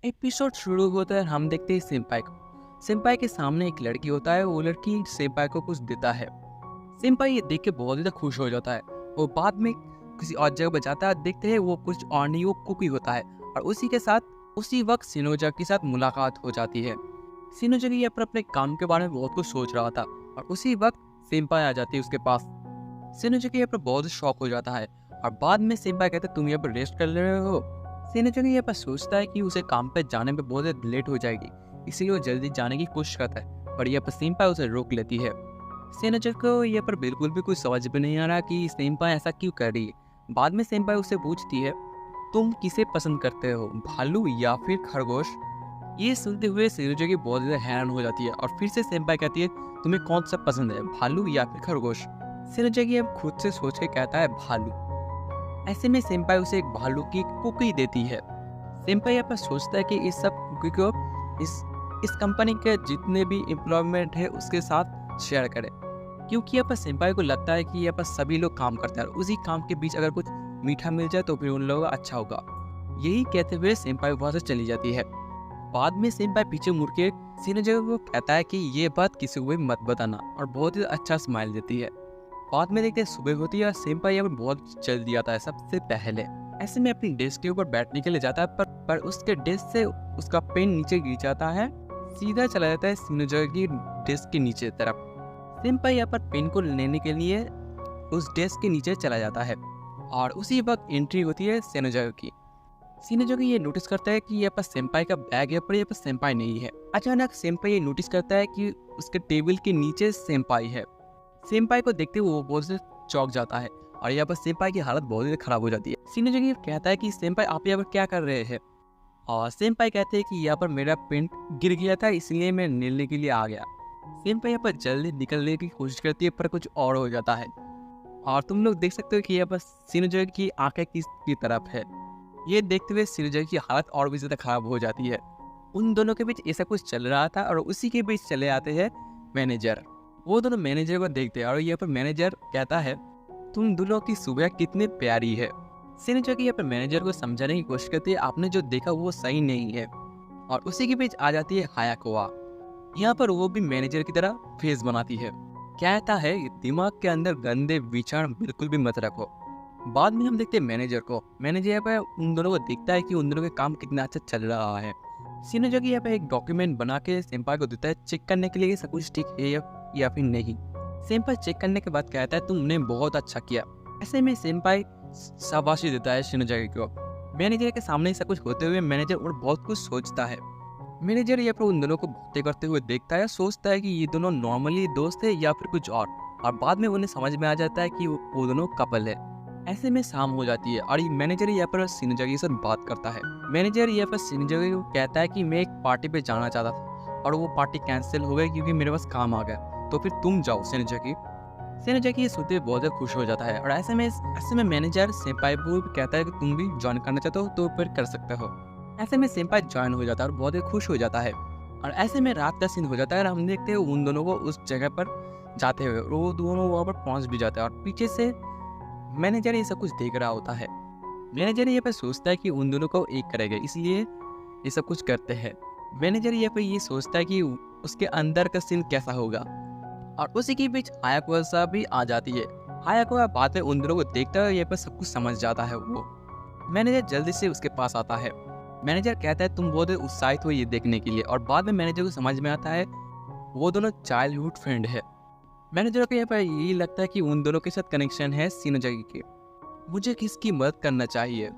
Episode शुरू होता है, हम देखते हैं सेंपाई को। सेंपाई के सामने एक लड़की होता है, वो लड़की सेंपाई को कुछ देता है। सेंपाई ये देख के बहुत ज़्यादा खुश हो जाता है। वो बाद में किसी और जगह पर जाता है, देखते हैं वो कुछ और नहीं, वो कुकी होता है। और उसी के साथ उसी वक्त सिनोजा के साथ मुलाकात हो जाती है। सिनोजा ये अपने काम के बारे में बहुत कुछ सोच रहा था और उसी वक्त सेंपाई आ जाती है उसके पास। सिनोजा यहाँ पर बहुत शौक हो जाता है और बाद में सेंपाई कहते तुम यहाँ पर रेस्ट कर ले रहे हो। सिनोजा यहाँ पर सोचता है कि उसे काम पे जाने में बहुत ज़्यादा लेट हो जाएगी, इसीलिए वो जल्दी जाने की कोशिश करता है, पर यहाँ पर सेंपाई उसे रोक लेती है। सिनोजा को यहाँ पर बिल्कुल भी कुछ समझ में नहीं आ रहा कि सेंपाई ऐसा क्यों कर रही है। बाद में सेंपाई उसे पूछती है, तुम किसे पसंद करते हो, भालू या फिर खरगोश? ये सुनते हुए सिनोजा की बहुत ज़्यादा हैरान हो जाती है और फिर से सेंपाई कहती है, तुम्हें कौन सा पसंद है, भालू या फिर खरगोश? सिनोजा की अब खुद से सोच के कहता है भालू। ऐसे में सेंपाई उसे एक भालू की कुकी देती है। सेंपाई यहाँ पर सोचता है कि इस सब कुकी को इस कंपनी के जितने भी एम्प्लॉयमेंट है उसके साथ शेयर करे, क्योंकि यहाँ पर सेंपाई को लगता है कि यहाँ पर सभी लोग काम करते हैं और उसी काम के बीच अगर कुछ मीठा मिल जाए तो फिर उन लोगों का अच्छा होगा। यही कहते हुए सेंपाई वहाँ से चली जाती है। बाद में सेंपाई पीछे मुड़ के सिनोजा को कहता है कि ये बात किसी को भी मत बताना, और बहुत ही अच्छा स्माइल देती है। बाद में देखते सुबह होती है और सेंपाई यहाँ पर बहुत जल्दी आता है सबसे पहले। ऐसे में अपनी डेस्क के ऊपर बैठने के लिए जाता है, पर उसके डेस्क से उसका पेन नीचे गिर जाता है, सीधा चला जाता है सिनोजा की डेस्क के नीचे तरफ। सेंपाई यहाँ पर पेन को लेने के लिए उस डेस्क के नीचे चला जाता है और उसी वक्त एंट्री होती है सिनोजा की। सिनोजा ये नोटिस करता है कि यहाँ पर सेंपाई का बैग है, पर यहाँ पर सेंपाई नहीं है। अचानक सेंपाई ये नोटिस करता है कि उसके टेबल के नीचे सेंपाई है। सेंपाई को देखते हुए वो बहुत से चौंक जाता है और यहाँ पर सेंपाई की हालत बहुत ज़्यादा खराब हो जाती है। सिनोजा ये कहता है कि सेंपाई आप यहाँ पर क्या कर रहे हैं? और सेंपाई कहते हैं कि यहाँ पर मेरा पेन गिर गया था, इसलिए मैं लेने के लिए आ गया। सेंपाई यहाँ पर जल्दी निकलने की कोशिश करती है, पर कुछ और हो जाता है। और तुम लोग देख सकते हो कि यहाँ पर सिनोजा की आंखें किसकी तरफ है। ये देखते हुए सिनोजा की हालत और भी ज़्यादा खराब हो जाती है। उन दोनों के बीच ऐसा कुछ चल रहा था और उसी के बीच चले आते हैं मैनेजर। वो दोनों मैनेजर को देखते हैं और यहाँ पर मैनेजर कहता है, तुम दोनों की सुबह कितनी प्यारी है। सिनोजा यहाँ पर मैनेजर को समझाने की कोशिश करती है, आपने जो देखा वो सही नहीं है। और उसी के बीच आ जाती है हायाकोआ। यहाँ पर वो भी मैनेजर की तरह फेस बनाती है, कहता है दिमाग के अंदर गंदे विचार बिल्कुल भी मत रखो। बाद में हम देखते हैं मैनेजर को। मैनेजर यहाँ पर उन दोनों को देखता है कि उन दोनों का काम कितना अच्छा चल रहा है। सिनोजा यहाँ पर एक डॉक्यूमेंट बना के सेंपाई को देता है चेक करने के लिए सब कुछ ठीक है या फिर नहीं। सेंपाई चेक करने के बाद कहता है तुमने बहुत अच्छा किया। ऐसे में सेंपाई शाबाशी देता है सिनोजा को। मैनेजर के सामने सब कुछ होते हुए मैनेजर और बहुत कुछ सोचता है। मैनेजर यहाँ पर उन दोनों को बातें करते हुए देखता है, सोचता है कि ये दोनों नॉर्मली दोस्त है या फिर कुछ और बाद में उन्हें समझ में आ जाता है कि वो दोनों कपल है। ऐसे में शाम हो जाती है और मैनेजर यहाँ पर सिनोजा के साथ बात करता है। मैनेजर यहाँ पर सिनोजा को कहता है कि मैं एक पार्टी पे जाना चाहता था और वो पार्टी कैंसिल हो गई क्योंकि मेरे पास काम आ गया, तो फिर तुम जाओ। सिनोजा की ये सुनते हुए बहुत ज़्यादा खुश हो जाता है और ऐसे में मैनेजर सेंपाई को कहता है कि तुम भी ज्वाइन करना चाहते हो तो फिर कर सकते हो। ऐसे में सेंपाई ज्वाइन हो जाता है और बहुत ही खुश हो जाता है। और ऐसे में रात का सीन हो जाता है और हम देखते हैं उन दोनों को उस जगह पर जाते हुए, वो दोनों वहाँ पर पहुँच भी जाते हैं और पीछे से मैनेजर ये सब कुछ देख रहा होता है। मैनेजर ये पर सोचता है कि उन दोनों को एक करेगा, इसलिए ये सब कुछ करते हैं। मैनेजर ये पर ये सोचता है कि उसके अंदर का सीन कैसा होगा और उसी के बीच हायाकोआ भी आ जाती है। हायाकोआ बाद में उन दोनों को देखता है, ये पर सब कुछ समझ जाता है वो। मैनेजर जल्दी से उसके पास आता है। मैनेजर कहता है तुम बहुत उत्साहित हो ये देखने के लिए, और बाद में मैनेजर को समझ में आता है वो दोनों चाइल्डहुड फ्रेंड है। मैनेजर को यहाँ पर यही लगता है कि उन दोनों के साथ कनेक्शन है सिनोजा के। मुझे किसकी मदद करना चाहिए?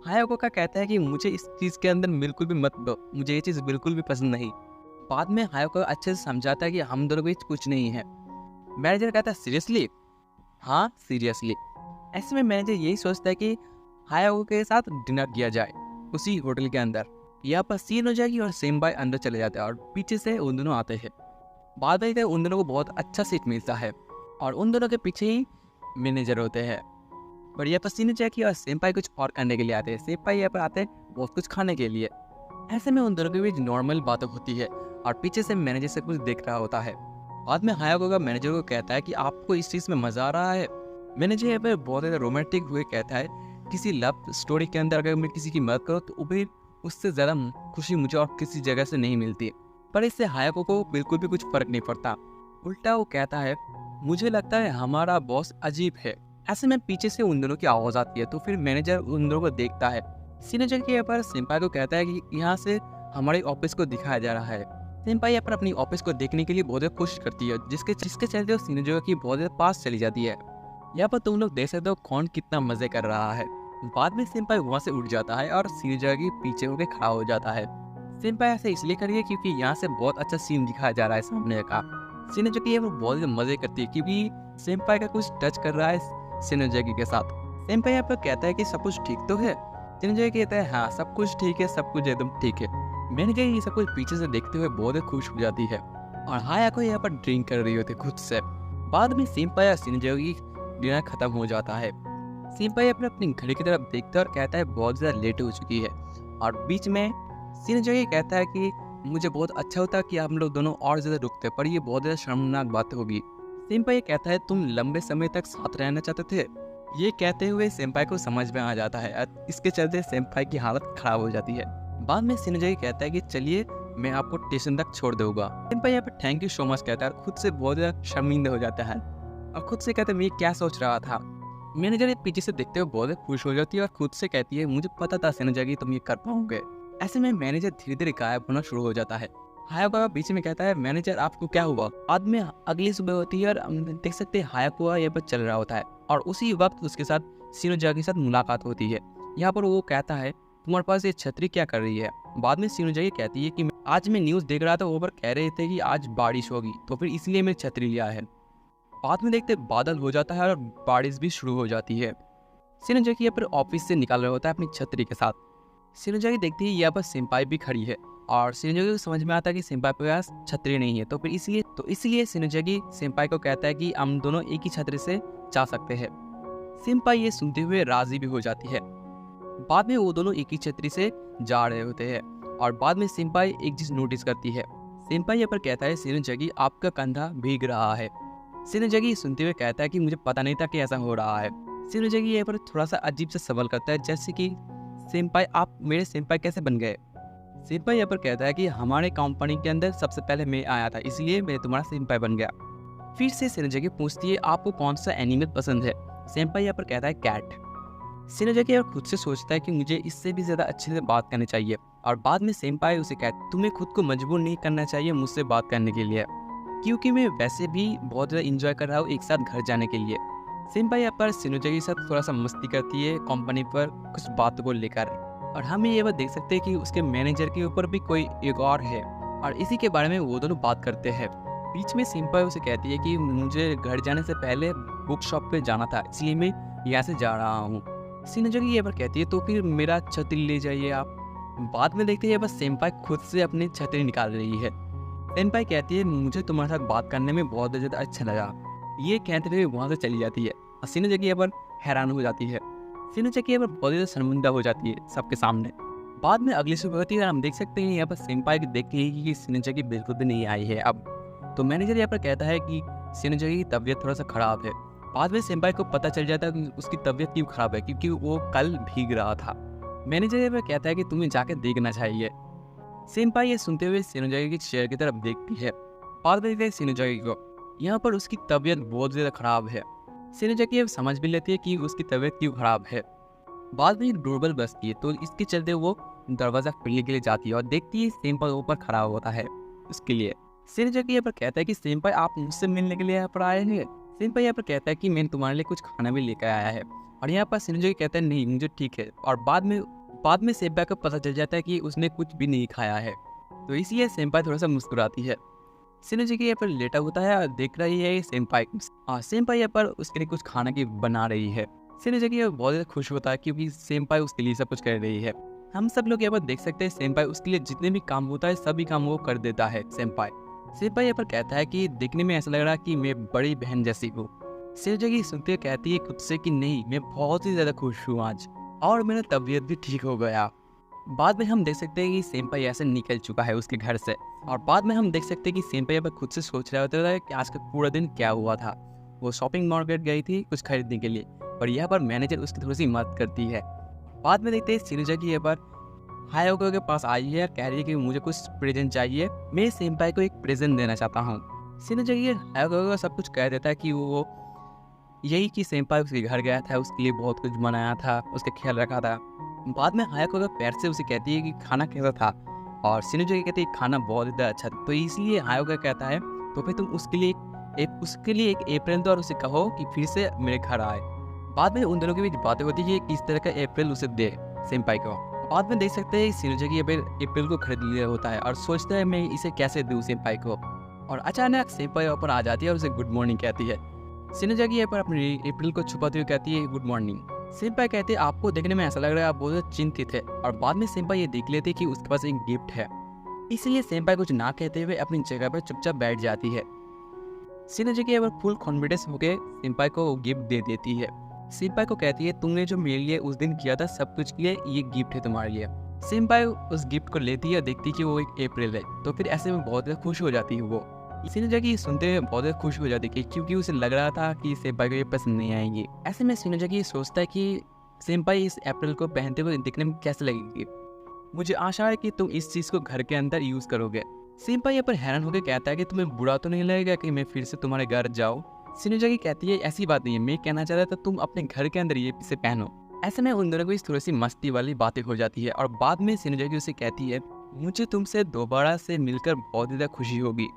हायाकोआ कहता है कि मुझे इस चीज़ के अंदर बिल्कुल भी मत दो, मुझे ये चीज़ बिल्कुल भी पसंद नहीं। बाद में हायाकोआ अच्छे से समझाता है कि हम दोनों के बीच कुछ नहीं है। मैनेजर कहता है सीरियसली? हाँ सीरियसली। ऐसे में मैनेजर यही सोचता है कि हायाकोआ के साथ डिनर किया जाए उसी होटल के अंदर। यहाँ पर सीन हो जाएगी और सेंपाई अंदर चले जाते हैं और पीछे से उन दोनों आते हैं। बाद में उन दोनों को बहुत अच्छा सीट मिलता है और उन दोनों के पीछे ही मैनेजर होते हैं। पर यहाँ पर सिनोजा और सेंपाई कुछ और करने के लिए आते हैं। सेंपाई यहाँ पर आते हैं बहुत कुछ खाने के लिए। ऐसे में उन दोनों के बीच नॉर्मल बातें होती है और पीछे से मैनेजर से कुछ देख रहा होता है। बाद में हायाकोआ मैनेजर को कहता है कि आपको इस चीज़ में मज़ा आ रहा है। मैनेजर यहाँ पर बहुत ज़्यादा रोमांटिक हुए कहता है किसी लव स्टोरी के अंदर अगर मैं किसी की मदद करूँ तो उससे ज़्यादा खुशी मुझे और किसी जगह से नहीं मिलती। पर इससे हायाको को बिल्कुल भी कुछ फर्क नहीं पड़ता। उल्टा वो कहता है, मुझे लगता है हमारा बॉस अजीब है। ऐसे में पीछे से उन दोनों की आवाज़ आती है, तो फिर मैनेजर उन दोनों को देखता है। सिनोजे के पर सेंपाई को कहता है कि यहाँ से हमारे ऑफिस को दिखाया जा रहा है। सेंपाई यहाँ पर अपनी ऑफिस को देखने के लिए बहुत ज़्यादा कोशिश करती है, जिसके चलते वो सिनोजे की बहुत ज़्यादा पास चली जाती है। यहाँ पर तुम लोग देख सकते हो कौन कितना मजे कर रहा है। बाद में सेंपाई वहाँ से उठ जाता है और सिनोजे के पीछे होकर खड़ा हो जाता है। सेंपाई ऐसे इसलिए कर रही है क्योंकि यहाँ से बहुत अच्छा सीन दिखाया जा रहा है सामने का। सिनोजे वो बहुत मजे करती है क्योंकि सेंपाई का कुछ टच कर रहा है सिनोजे के साथ। सेंपाई यहाँ पर कहता है कि सब कुछ ठीक तो है। सिनोजे कहता है हाँ सब कुछ ठीक है, सब कुछ एकदम ठीक है। मैंने ये सब कुछ पीछे से देखते हुए बहुत खुश हो जाती है और हायाको यहाँ पर ड्रिंक कर रही होती खुद से। बाद में सेंपाई और सिनोजे की डिनर खत्म हो जाता है। सेंपाई अपनी घड़ी की तरफ देखता है और कहता है बहुत ज़्यादा लेट हो चुकी है। और बीच में सिनोजे कहता है कि मुझे बहुत अच्छा होता कि हम लोग दोनों और ज़्यादा रुकते, पर ये बहुत ज़्यादा शर्मनाक बात होगी। सेंपाई कहता है तुम लंबे समय तक साथ रहना चाहते थे। ये कहते हुए सेंपाई को समझ में आ जाता है। इसके चलते सेंपाई की हालत खराब हो जाती है। बाद में सिनोजे कहता है कि चलिए मैं आपको स्टेशन तक छोड़ दूंगा। सेंपाई यहाँ पर थैंक यू सो मच कहता है और खुद से बहुत ज़्यादा शर्मिंदा हो जाता है और खुद से कहता है मैं क्या सोच रहा था। मैनेजर पीछे से देखते हुए बहुत खुश हो जाती है और खुद से कहती है मुझे पता था सिनोजे कि तुम ये कर पाओगे। ऐसे में मैनेजर धीरे धीरे गायब होना शुरू हो जाता है। हायाको बीच में कहता है मैनेजर आपको क्या हुआ। बाद में अगली सुबह होती है और हम देख सकते हैं हायाको यहाँ पर चल रहा होता है और उसी वक्त उसके साथ सिनोजे के साथ मुलाकात होती है। यहाँ पर वो कहता है तुम्हारे पास ये छतरी क्या कर रही है। बाद में सिनोजे कहती है कि आज मैं न्यूज़ देख रहा था, वो पर कह रहे थे कि आज बारिश होगी तो फिर इसलिए मैंने छतरी लिया है। बाद में देखते बादल हो जाता है और बारिश भी शुरू हो जाती है। सिनोजे यहाँ पर ऑफिस से निकल रहा होता है अपनी छतरी के साथ। सिनोजे देखती है यहाँ पर सेंपाई भी खड़ी है और सिनोजे को समझ में आता है कि सेंपाई के पास छतरी नहीं है, तो फिर इसलिए सिनोजे सेंपाई को कहता है कि हम दोनों एक ही छतरी से जा सकते हैं। सेंपाई ये सुनते हुए राजी भी हो जाती है। बाद में वो दोनों एक ही छतरी से जा रहे होते हैं और बाद में सेंपाई एक चीज नोटिस करती है। सेंपाई यहाँ पर कहता है सिनोजे आपका कंधा भीग रहा है। सिनोजे सुनते हुए कहता है कि मुझे पता नहीं था कि ऐसा हो रहा है। सिनोजे यहाँ पर थोड़ा सा अजीब सा सवाल करता है, जैसे कि सेंपाई आप मेरे सेंपाई कैसे बन गए। सेंपाई यहाँ पर कहता है कि हमारे कंपनी के अंदर सबसे पहले मैं आया था, इसलिए मैं तुम्हारा सेंपाई बन गया। फिर से सिनोजे पूछती है आपको कौन सा एनिमे पसंद है। सेंपाई यहाँ पर कहता है कैट। सिनोजे खुद से सोचता है कि मुझे इससे भी ज़्यादा अच्छे से बात करनी चाहिए और बाद में सेंपाई उसे कहती तुम्हें खुद को मजबूर नहीं करना चाहिए मुझसे बात करने के लिए, क्योंकि मैं वैसे भी बहुत ज़्यादा इंजॉय कर रहा हूँ एक साथ घर जाने के लिए। सेंपाई यहाँ पर सिनोजे के साथ थोड़ा सा मस्ती करती है कंपनी पर कुछ बातों को लेकर और हम ये बात देख सकते हैं कि उसके मैनेजर के ऊपर भी कोई एक और है और इसी के बारे में वो दोनों बात करते हैं। बीच में सेंपाई उसे कहती है कि मुझे घर जाने से पहले बुक शॉप पे जाना था, इसलिए मैं यहाँ से जा रहा हूँ। सिनोजे ये बार कहती है तो फिर मेरा छतरी ले जाइए आप। बाद में देखते हैं बस सेंपाई खुद से अपनी छतरी निकाल रही है। सेंपाई कहती है मुझे तुम्हारे साथ बात करने में बहुत ज़्यादा अच्छा लगा। ये कहते हुए वहाँ से चली जाती है और सिनोजे यहाँ पर हैरान हो जाती है। सिनोजे यहाँ पर बहुत ज़्यादा शर्मिंदा हो जाती है सबके सामने। बाद में अगली सुबह होती है और हम देख सकते हैं यहाँ पर सेंपाई देखते हैं कि सिनोजे बिल्कुल भी नहीं आई है अब। तो मैनेजर यहाँ पर कहता है कि सिनोजे की तबीयत थोड़ा सा ख़राब है। बाद में सेंपाई को पता चल जाता है कि उसकी तबीयत क्यों ख़राब है, क्योंकि वो कल भीग रहा था। मैनेजर यहाँ पर कहता है कि तुम्हें जाके देखना चाहिए। सेंपाई ये सुनते हुए सिनोजे की चेयर की तरफ देखती है। बाद में देखते हैं सिनोजे को, यहाँ पर उसकी तबीयत बहुत ज़्यादा ख़राब है। सिनोजे ये समझ भी लेती है कि उसकी तबीयत क्यों ख़राब है। बाद में एक डोरबेल बजती है तो इसके चलते वो दरवाज़ा खोलने के लिए जाती है और देखती है सेंपाई ऊपर खड़ा होता है उसके लिए। सिनोजे यहाँ पर कहता है कि सेंपाई आप मुझसे मिलने के लिए यहाँ पर आए हैं। सेंपाई यहाँ पर कहता है कि मैंने तुम्हारे लिए कुछ खाना भी लेकर आया है और यहाँ पर सिनोजे कहता है नहीं मुझे ठीक है। और बाद में सेंपाई को पता चल जाता है कि उसने कुछ भी नहीं खाया है, तो इसलिए सेंपाई थोड़ा सा मुस्कुराती है। सिनोजे यहाँ पर लेटा होता है और देख रही है सेंपाई यहाँ पर उसके लिए कुछ खाना की बना रही है। सिनोजे बहुत ज़्यादा खुश होता है क्योंकि सेंपाई उसके लिए सब कुछ कर रही है। हम सब लोग यहाँ पर देख सकते हैं सेंपाई उसके लिए जितने भी काम होता है सभी काम वो कर देता है। सेंपाई यहाँ पर कहता है कि देखने में ऐसा लग रहा है कि मैं बड़ी बहन जैसी हूँ। सिनोजे सुनते कहती है खुद से कि नहीं मैं बहुत ही ज़्यादा खुश हूँ आज और मेरा तबीयत भी ठीक हो गया। बाद में हम देख सकते हैं कि सेंपाई ऐसे निकल चुका है उसके घर से और बाद में हम देख सकते हैं कि सेंपाई यहाँ पर खुद से सोच रहा होता है कि आज का पूरा दिन क्या हुआ था। वो शॉपिंग मार्केट गई थी कुछ खरीदने के लिए और यहाँ पर मैनेजर उसकी थोड़ी सी मदद करती है। बाद में देखते हैं सिनोजे यहाँ पर हायोको के पास आई है, कह रही है कि मुझे कुछ प्रेजेंट चाहिए, मैं सेंपाई को एक प्रेजेंट देना चाहता हूँ। शिनोज़ुकी हायोको को सब कुछ कह देता है कि वो यही कि सेंपाई उसके घर गया था, उसके लिए बहुत कुछ बनाया था, उसका ख्याल रखा था। बाद में हायाको पैर से उसे कहती है कि खाना कैसा था, और शिनोज़ुकी कहती है खाना बहुत ज़्यादा अच्छा था। तो इसलिए हायाको कहता है तो फिर तुम उसके लिए एक अप्रैल दो और उसे कहो कि फिर से मेरे घर आए। बाद में उन दोनों के बीच बातें होती है कि किस तरह का अप्रैल उसे दे सेंपाई को। बाद में देख सकते हैं शिनोज़ुकी अप्रैल को खरीद लिया होता है और सोचता है मैं इसे कैसे दूँ सेंपाई को। और अचानक सेंपाई ऊपर आ जाती है और उसे गुड मॉर्निंग कहती है। शिनोज़ुकी यहाँ पर अपनी अप्रैल को छुपाते हुए कहती है गुड मॉर्निंग। सेंपाई कहते हैं आपको देखने में ऐसा लग रहा है आप बहुत चिंतित है, और बाद में सेंपाई ये देख लेती है कि उसके पास एक गिफ्ट है। इसलिए सेंपाई कुछ ना कहते हुए अपनी जगह पर चुपचाप बैठ जाती है। शिनोज़ुकी यहाँ पर फुल कॉन्फिडेंस होकर सेंपाई को गिफ्ट दे देती है। सेंपाई को कहती है तुमने जो मेरे लिए उस दिन किया था सब कुछ के लिए ये गिफ्ट है तुम्हारे लिए। सेंपाई उस गिफ्ट को लेती है और देखती है कि वो एक अप्रैल है, तो फिर ऐसे में बहुत ज़्यादा खुश हो जाती है वो। शिनोज़ुकी सुनते हुए बहुत ज़्यादा खुश हो जाती है क्योंकि उसे लग रहा था कि सेंपाई को ये पसंद नहीं आएंगी। ऐसे में शिनोज़ुकी सोचता है कि सेंपाई इस अप्रैल को पहनते हुए दिखने में कैसे लगेगी, मुझे आशा है कि तुम इस चीज़ को घर के अंदर यूज़ करोगे। सेंपाई यहाँ पर हैरान होकर कहता है कि तुम्हें बुरा तो नहीं लगेगा कि मैं फिर से तुम्हारे घर जाऊँ। शिनोज़ुकी कहती है ऐसी बात नहीं है, मैं कहना चाहता था तुम अपने घर के अंदर ये इसे पहनो। ऐसे में उन दोनों को थोड़ी सी मस्ती वाली बातें हो जाती है और बाद में शिनोज़ुकी उसे कहती है मुझे तुमसे दोबारा से मिलकर बहुत ज़्यादा खुशी होगी।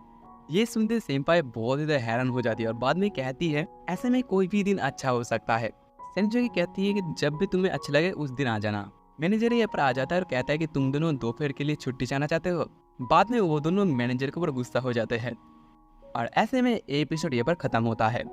ये सुनते सेंपाई बहुत ज़्यादा हैरान हो जाती है और बाद में कहती है ऐसे में कोई भी दिन अच्छा हो सकता है। शिनोज़ुकी कहती है कि जब भी तुम्हें अच्छा लगे उस दिन आ जाना। मैनेजर यहाँ पर आ जाता है और कहता है कि तुम दोनों दोपहर के लिए छुट्टी चाहना चाहते हो। बाद में वो दोनों मैनेजर के ऊपर गुस्सा हो जाते हैं और ऐसे में एपिसोड यहाँ पर ख़त्म होता है।